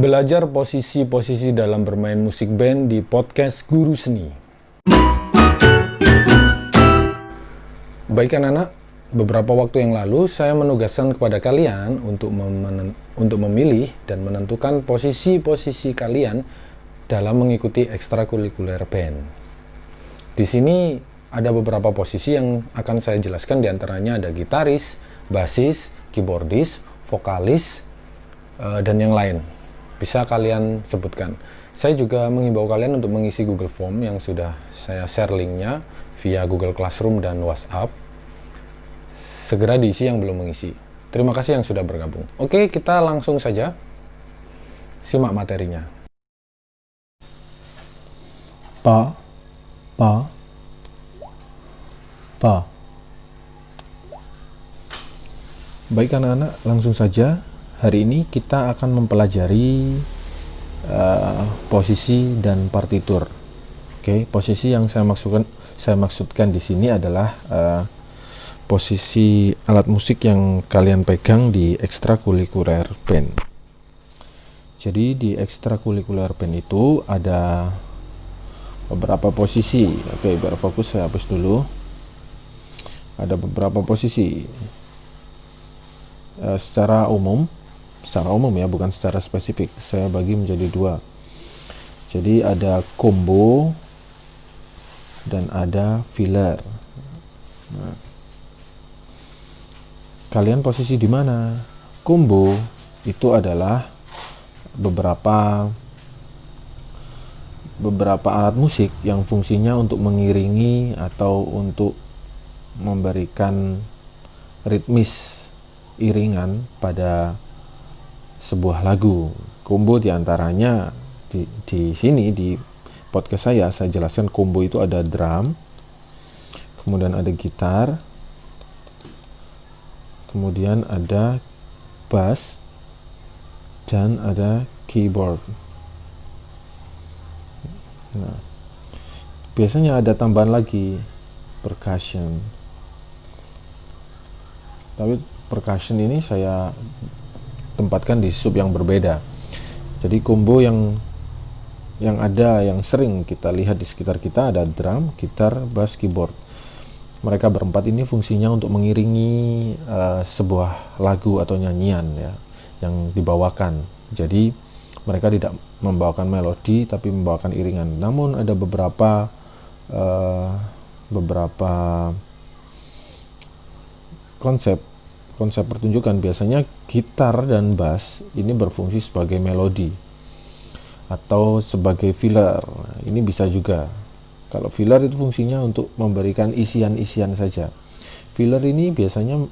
Belajar posisi-posisi dalam bermain musik band di podcast Guru Seni. Baik anak-anak, beberapa waktu yang lalu saya menugaskan kepada kalian untuk memilih dan menentukan posisi-posisi kalian dalam mengikuti ekstrakurikuler band. Di sini ada beberapa posisi yang akan saya jelaskan, diantaranya ada gitaris, basis, keyboardis, vokalis, dan yang lain. Bisa kalian sebutkan. Saya juga mengimbau kalian untuk mengisi Google Form yang sudah saya share linknya via Google Classroom dan WhatsApp. Segera diisi yang belum mengisi. Terima kasih yang sudah bergabung. Oke, kita langsung saja simak materinya. Pa, pa, pa. Baik anak-anak, langsung saja. Hari ini kita akan mempelajari posisi dan partitur. Oke, posisi yang saya maksudkan di sini adalah posisi alat musik yang kalian pegang di ekstrakurikuler band. Jadi di ekstrakurikuler band itu ada beberapa posisi. Oke, biar fokus saya hapus dulu. Ada beberapa posisi. Secara umum ya, bukan secara spesifik, saya bagi menjadi dua. Jadi ada combo dan ada filler. Nah, kalian posisi di mana? Combo itu adalah beberapa alat musik yang fungsinya untuk mengiringi atau untuk memberikan ritmis iringan pada sebuah lagu. Combo diantaranya di sini di podcast saya jelaskan combo itu ada drum, kemudian ada gitar, kemudian ada bass, dan ada keyboard. Nah, biasanya ada tambahan lagi percussion. Tapi percussion ini saya tempatkan di sub yang berbeda. Jadi combo yang sering kita lihat di sekitar kita ada drum, gitar, bass, keyboard. Mereka berempat ini fungsinya untuk mengiringi sebuah lagu atau nyanyian ya yang dibawakan. Jadi mereka tidak membawakan melodi tapi membawakan iringan. Namun ada beberapa konsep pertunjukan. Biasanya gitar dan bass ini berfungsi sebagai melodi atau sebagai filler. Ini bisa juga. Kalau filler itu fungsinya untuk memberikan isian-isian saja. Filler ini biasanya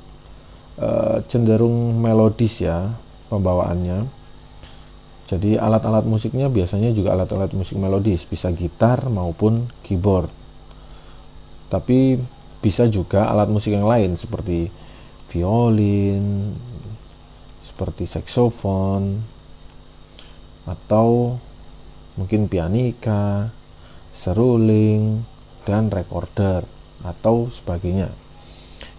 cenderung melodis ya pembawaannya. Jadi alat-alat musiknya biasanya juga alat-alat musik melodis, bisa gitar maupun keyboard. Tapi bisa juga alat musik yang lain seperti violin, seperti saksofon, atau mungkin pianika, seruling, dan recorder, atau sebagainya.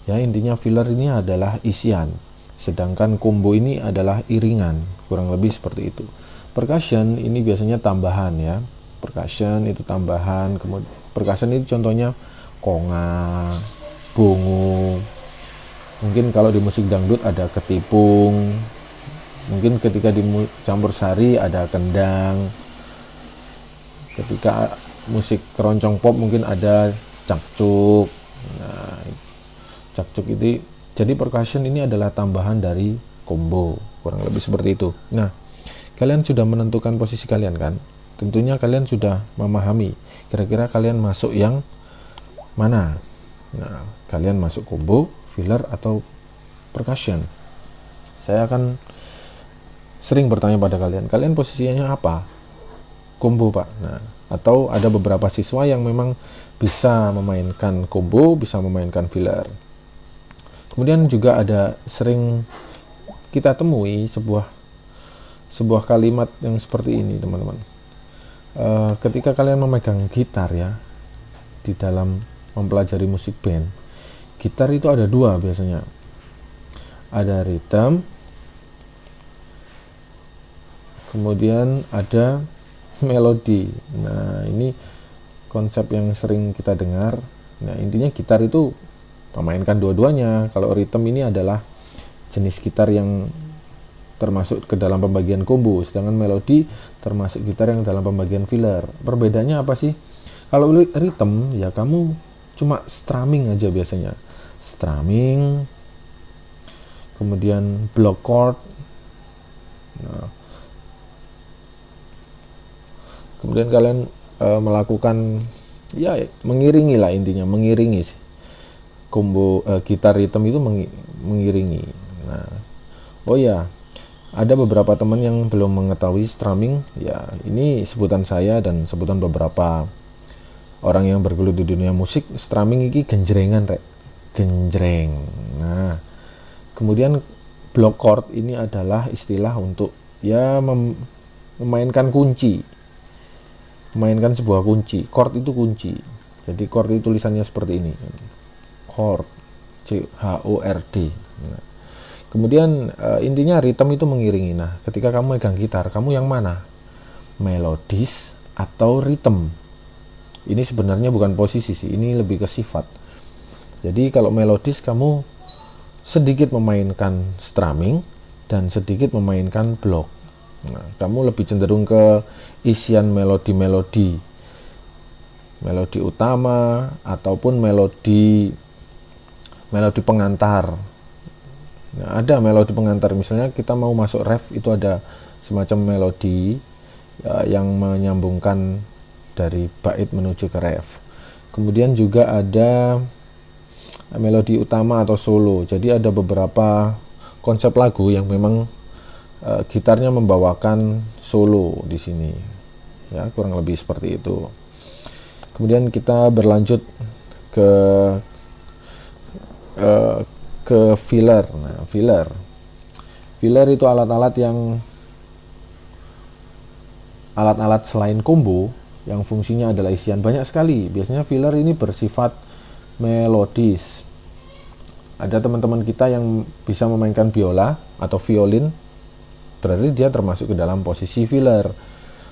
Ya, intinya filler ini adalah isian, sedangkan combo ini adalah iringan, kurang lebih seperti itu. Percussion ini biasanya tambahan ya. Percussion itu tambahan. Kemudian percussion itu contohnya konga, bungu. Mungkin kalau di musik dangdut ada ketipung, mungkin ketika di campur sari ada kendang, ketika musik keroncong pop mungkin ada cakcuk. Nah, cakcuk itu, jadi percussion ini adalah tambahan dari combo, kurang lebih seperti itu. Nah, kalian sudah menentukan posisi kalian kan? Tentunya kalian sudah memahami kira-kira kalian masuk yang mana. Nah, kalian masuk combo, filler, atau percussion. Saya akan sering bertanya pada kalian posisinya apa? Combo pak. Nah, atau ada beberapa siswa yang memang bisa memainkan combo, bisa memainkan filler. Kemudian juga ada sering kita temui sebuah kalimat yang seperti ini teman-teman. Ketika kalian memegang gitar ya di dalam mempelajari musik band, gitar itu ada dua biasanya, ada rhythm, kemudian ada melodi. Nah, ini konsep yang sering kita dengar. Nah, intinya gitar itu memainkan dua-duanya. Kalau rhythm ini adalah jenis gitar yang termasuk ke dalam pembagian combo, sedangkan melodi termasuk gitar yang dalam pembagian filler. Perbedaannya apa sih? Kalau rhythm ya kamu cuma strumming aja biasanya. Strumming, kemudian block chord. Nah, kemudian kalian melakukan ya mengiringi lah, intinya mengiringi sih. Combo gitar rhythm itu mengiringi. Nah, oh ya, ada beberapa teman yang belum mengetahui strumming. Ya, ini sebutan saya dan sebutan beberapa orang yang bergelut di dunia musik. Strumming ini genjrengan, rek. Genjreng. Nah, kemudian block chord ini adalah istilah untuk ya memainkan kunci. Memainkan sebuah kunci. Chord itu kunci. Jadi chord itu tulisannya seperti ini. Chord, C-H-O-R-D. Nah, kemudian intinya rhythm itu mengiringi. Nah, ketika kamu megang gitar, kamu yang mana? Melodis atau rhythm? Ini sebenarnya bukan posisi sih, ini lebih ke sifat. Jadi kalau melodis kamu sedikit memainkan strumming dan sedikit memainkan block. Nah, kamu lebih cenderung ke isian melodi-melodi utama ataupun melodi pengantar. Nah, ada melodi pengantar, misalnya kita mau masuk ref, itu ada semacam melodi yang menyambungkan dari bait menuju ke ref. Kemudian juga ada melodi utama atau solo. Jadi ada beberapa konsep lagu yang memang gitarnya membawakan solo di sini. Ya, kurang lebih seperti itu. Kemudian kita berlanjut ke filler. Nah, filler itu alat-alat selain combo yang fungsinya adalah isian, banyak sekali. Biasanya filler ini bersifat melodis. Ada teman-teman kita yang bisa memainkan biola atau violin, berarti dia termasuk ke dalam posisi filler.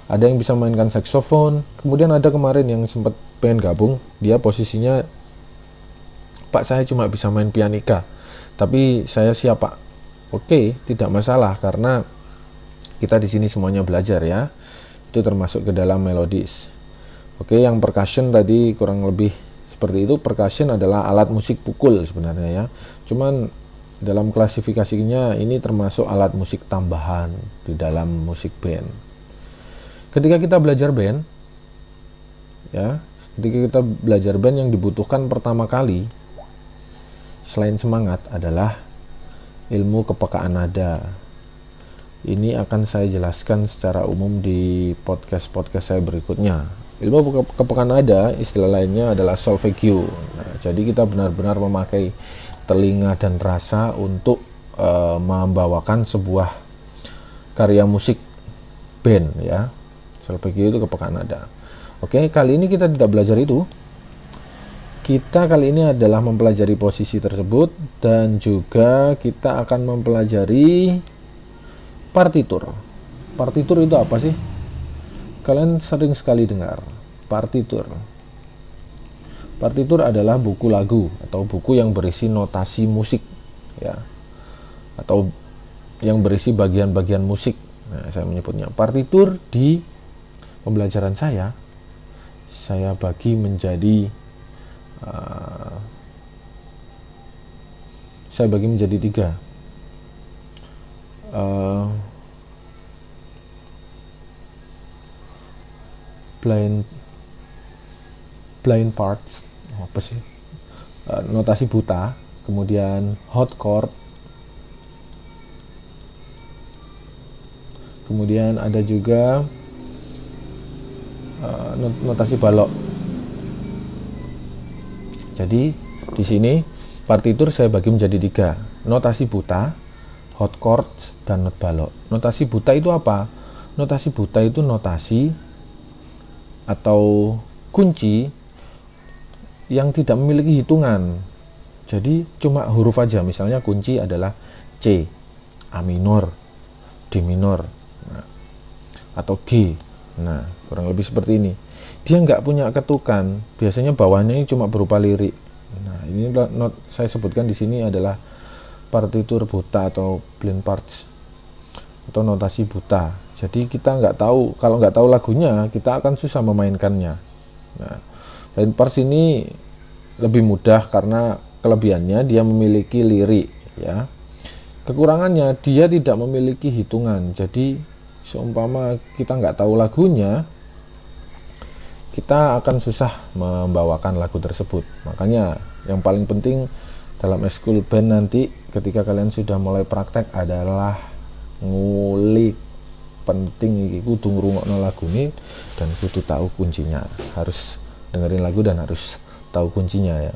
Ada yang bisa memainkan saksofon. Kemudian ada kemarin yang sempat pengen gabung, dia posisinya, Pak, saya cuma bisa main pianika, tapi saya siap, Pak. Oke, tidak masalah, karena kita di sini semuanya belajar ya. Itu termasuk ke dalam melodis. Oke, yang percussion tadi kurang lebih seperti itu. Percussion adalah alat musik pukul sebenarnya ya. Cuman dalam klasifikasinya ini termasuk alat musik tambahan di dalam musik band. Ketika kita belajar band, ya, yang dibutuhkan pertama kali selain semangat adalah ilmu kepekaan nada. Ini akan saya jelaskan secara umum di podcast saya berikutnya. Ilmu kepekaan nada, istilah lainnya adalah solfeggio. Nah, jadi kita benar-benar memakai telinga dan rasa untuk membawakan sebuah karya musik band ya. Solfeggio itu kepekaan nada. Oke, kali ini kita tidak belajar itu. Kita kali ini adalah mempelajari posisi tersebut dan juga kita akan mempelajari partitur. Partitur itu apa sih? Kalian sering sekali dengar partitur. Partitur adalah buku lagu atau buku yang berisi notasi musik ya. Atau yang berisi bagian-bagian musik. Nah, saya menyebutnya partitur. Di pembelajaran saya bagi menjadi tiga. Blind parts, apa sih? Notasi buta, kemudian hot chord, kemudian ada juga notasi balok. Jadi di sini partitur saya bagi menjadi tiga: notasi buta, hot chords, dan not balok. Notasi buta itu apa? Notasi buta itu notasi atau kunci yang tidak memiliki hitungan. Jadi cuma huruf aja. Misalnya kunci adalah C, A minor, D minor. Nah, atau G. Nah, kurang lebih seperti ini. Dia nggak punya ketukan, biasanya bawahnya ini cuma berupa lirik. Nah, ini saya sebutkan di sini adalah partitur buta atau blind parts atau notasi buta. Jadi kita nggak tahu, kalau nggak tahu lagunya, kita akan susah memainkannya. Nah, blind parts ini lebih mudah karena kelebihannya dia memiliki lirik, ya. Kekurangannya dia tidak memiliki hitungan. Jadi seumpama kita nggak tahu lagunya, kita akan susah membawakan lagu tersebut. Makanya yang paling penting dalam ekskul band nanti ketika kalian sudah mulai praktek adalah ngulik. Penting iki kudu ngrungokno lagu ini dan kudu tahu kuncinya. Harus dengerin lagu dan harus tahu kuncinya, ya.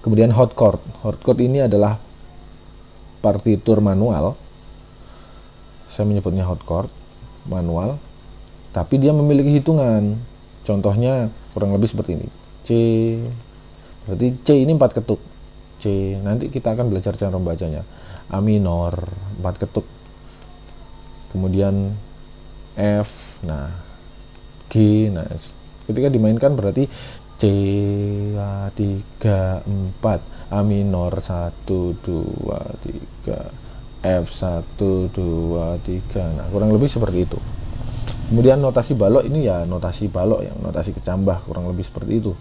Kemudian hot chord. Hot chord ini adalah partitur manual. Saya menyebutnya hot chord manual, tapi dia memiliki hitungan. Contohnya kurang lebih seperti ini. C, berarti C ini 4 ketuk. C, nanti kita akan belajar cara membacanya. A minor 4 ketuk. Kemudian F, nah G, nah ketika dimainkan berarti C, A, 3, 4, A minor 1, 2, 3, F 1, 2, 3. Nah, kurang lebih seperti itu. Kemudian notasi balok ini ya notasi balok yang notasi kecambah, kurang lebih seperti itu.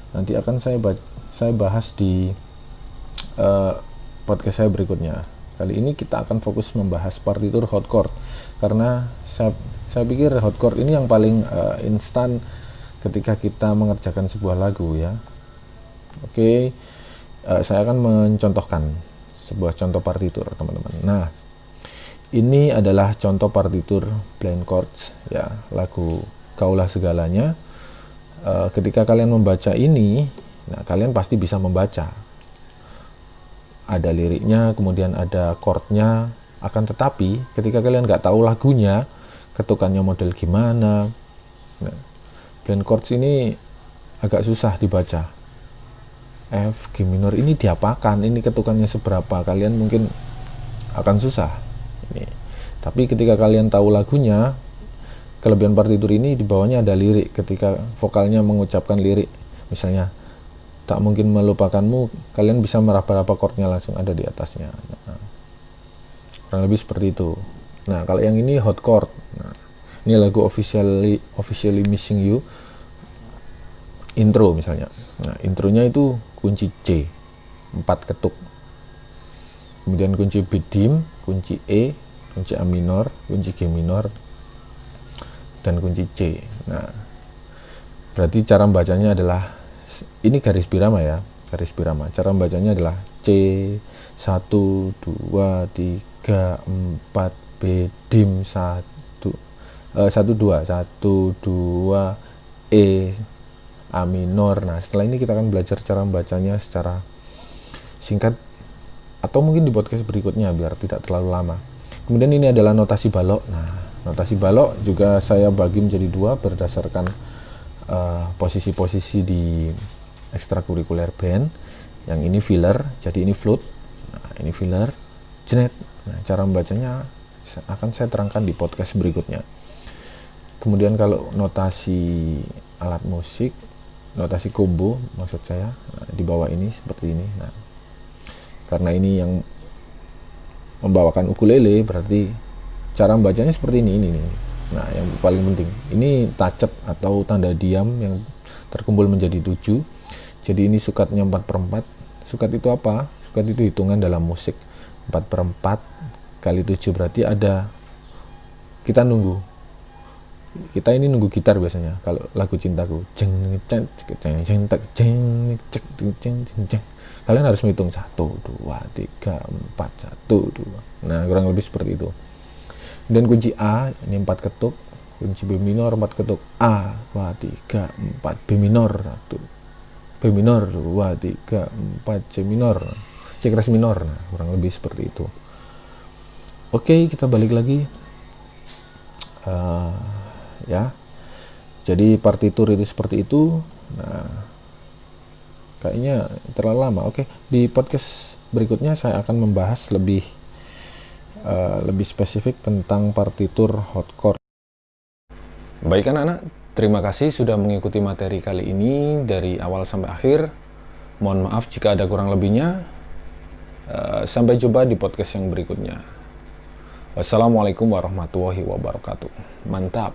Nanti akan saya bahas di podcast saya berikutnya. Kali ini kita akan fokus membahas partitur hot chord karena saya pikir hot chord ini yang paling instan ketika kita mengerjakan sebuah lagu, ya. Oke, saya akan mencontohkan sebuah contoh partitur, teman-teman. Nah, ini adalah contoh partitur blind chords, ya, lagu Kaulah Segalanya. Ketika kalian membaca ini, nah kalian pasti bisa membaca. Ada liriknya, kemudian ada chordnya. Akan tetapi, ketika kalian nggak tahu lagunya, ketukannya model gimana, nah, blind chords ini agak susah dibaca. F, G minor ini diapakan? Ini ketukannya seberapa? Kalian mungkin akan susah. Ini. Tapi ketika kalian tahu lagunya, kelebihan partitur ini di bawahnya ada lirik. Ketika vokalnya mengucapkan lirik, misalnya tak mungkin melupakanmu, kalian bisa meraba-raba chordnya langsung ada di atasnya. Nah, kurang lebih seperti itu. Nah, kalau yang ini hot chord. Nah, ini lagu officially Missing You intro misalnya. Nah, intronya itu kunci C 4 ketuk. Kemudian kunci B dim, kunci E, kunci A minor, kunci G minor, dan kunci C. Nah, berarti cara membacanya adalah ini garis birama, ya, garis birama. Cara membacanya adalah C 1 2 3 4 B dim 1 2 E A minor. Nah, setelah ini kita akan belajar cara membacanya secara singkat atau mungkin di podcast berikutnya biar tidak terlalu lama. Kemudian ini adalah notasi balok. Nah, notasi balok juga saya bagi menjadi 2 berdasarkan posisi-posisi di ekstrakurikuler band. Yang ini filler, jadi ini flute. Nah, ini filler, jenet. Nah, cara membacanya akan saya terangkan di podcast berikutnya. Kemudian kalau notasi alat musik, notasi combo maksud saya, nah, di bawah ini seperti ini. Nah, karena ini yang membawakan ukulele, berarti cara membacanya seperti ini. Nah, yang paling penting ini touch up atau tanda diam yang terkumpul menjadi 7. Jadi ini sukatnya 4/4. Sukat itu apa? Sukat itu hitungan dalam musik. 4/4 kali 7 berarti ada, kita ini nunggu gitar biasanya kalau lagu cintaku. Kalian harus menghitung 1 2 3 4 1 2. Nah, kurang lebih seperti itu. Dan kunci A ini 4 ketuk, kunci B minor 4 ketuk, A 2 3 4 B minor 1, B minor 2 3 4 C minor, C keras minor. Nah, kurang lebih seperti itu. Oke, kita balik lagi. Ya, jadi partitur itu seperti itu. Nah, kayaknya terlalu lama. Oke, di podcast berikutnya saya akan membahas lebih spesifik tentang partitur hot chord. Baik anak-anak, terima kasih sudah mengikuti materi kali ini dari awal sampai akhir. Mohon maaf jika ada kurang lebihnya. Sampai jumpa di podcast yang berikutnya. Wassalamualaikum warahmatullahi wabarakatuh. Mantap.